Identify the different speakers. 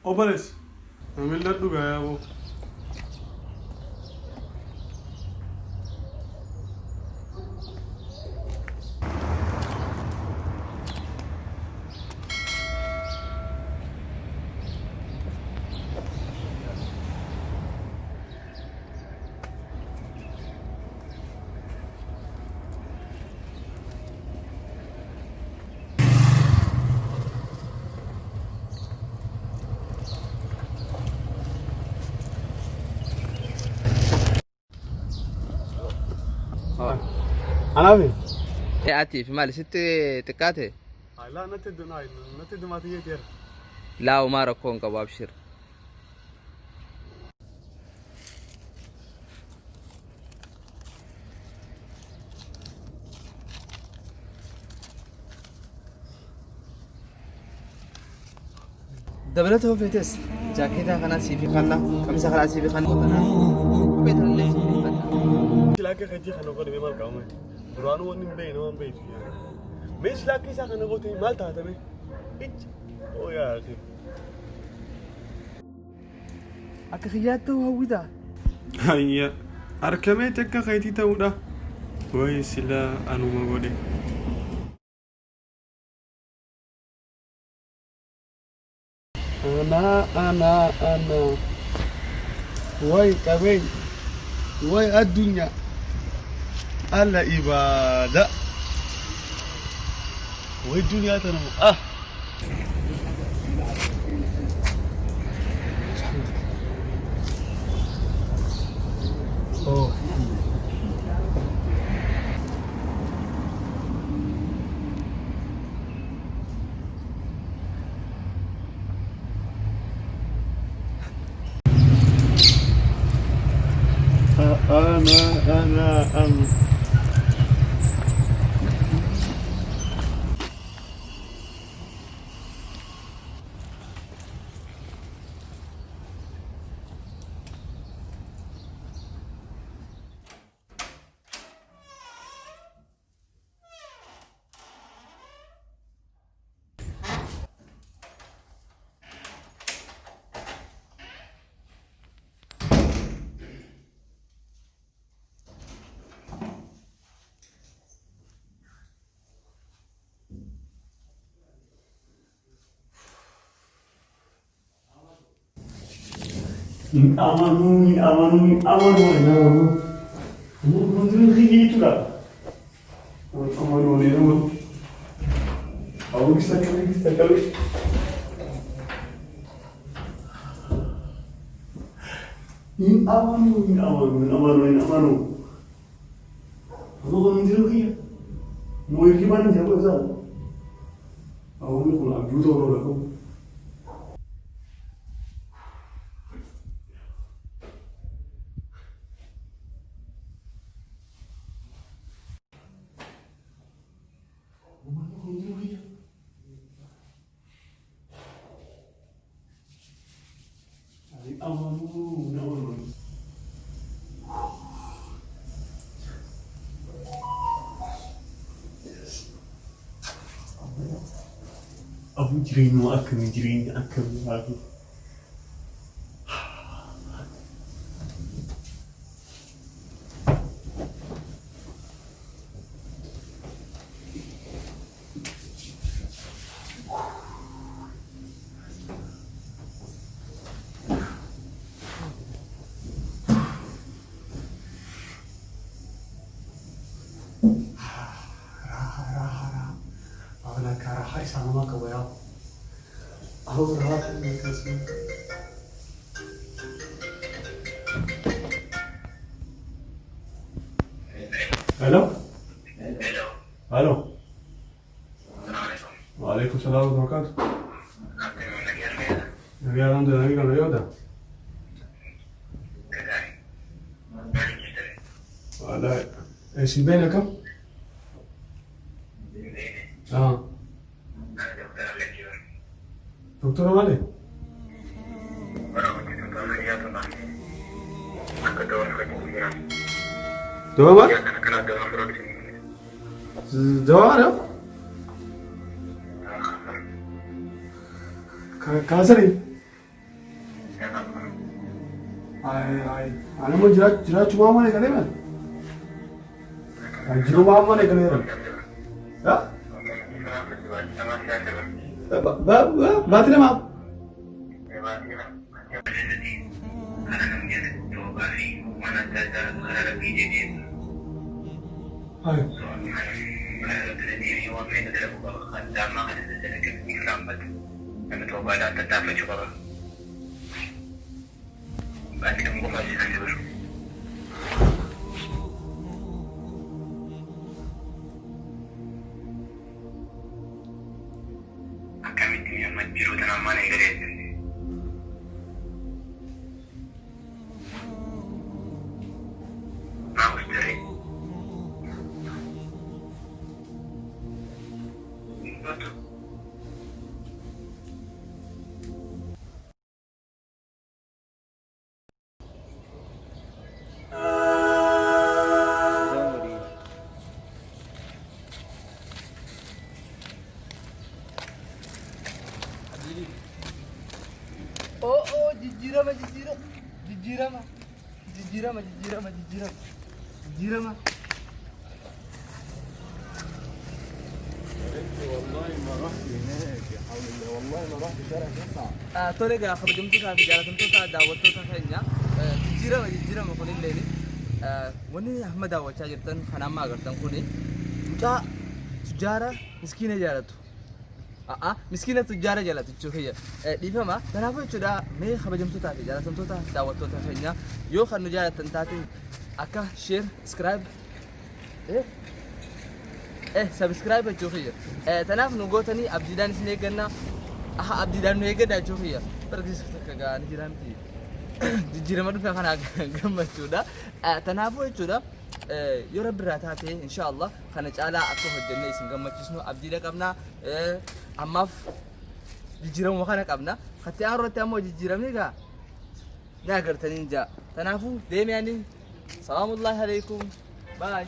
Speaker 1: Obales, namni dhugaa yaaboo. Anabi.
Speaker 2: Ati fi maal sitti xiqqaate?
Speaker 1: La natti dumaati yeetir.
Speaker 2: Laa umaa rakkoon qabu abshir. دبلته فيتس جاكيتا خنا سيفي خنا قميص خنا سيفي خنا بيت اللي سيفي خنا
Speaker 1: Silake kaji khana ko de mal kaum hai. Duranu wonin be no be tu yaar. Me silake sa khana ko te mal ta me. Ich. Oh yaar.
Speaker 2: أكخياته هودا
Speaker 1: Hayya. Arkame tekka khayti tauda. Wai sila anu magode. Ana. Wai kabin. Wai الدنيا على إبادة والدنيا تنمو أوه أنا Amanui. Mundur gitu lah. Amanui. Aku bisa kali. Amanui. Aku mundur gitu. Mau gimana sih aku sah? Aku ni kalau aku jual orang aku. Aku jirin aku. Raha sama kau ya. Aku raha ni kasih. Hello. Waalaikumsalam warahmatullahi wabarakatuh. Lagi alam tu lagi kan lewat dah. Ada. Si Ben akam? Doktor mana? Doa apa? Doa apa? Kasar ni? Ani mau jiraachuu maamane galee man. Jiru maamane galee ran. Ya? Baati nama. Hai. Jijjiirama. والله ما رحت هناك يا حول الله والله ما رحت شارع تسعة.
Speaker 2: تولي قا خرجمتك في جالتمتك دعوتك خينيا جيرما كوني ليني وني أحمد دعوة شاجرتن خنام ما قرتن كوني جا تجارة مسكينة جالتو مسكينة تجارة جالتو شوفية ديفما تنافع شدا مي خرجمتك في جالتمتك دعوتك خينيا يو خنو جالتن تاتي أكا شير سكرايب سبسكرايب جوخية تناف نقطني أبديدان سنيجنا أبديدان نيجنا جوخية بركز كعان جيرانتي جيران ما خنا قمة جودا تنافو جودا يورب براتاتي إن شاء الله خنا جالا أكو هجنة اسم قمة جسمه أبديدا كمنا أماف جيران وخنا كمنا ختيان روتي أمو جيران نيجا ناقر تنينجا تنافو ديم يعني سلام الله عليكم باي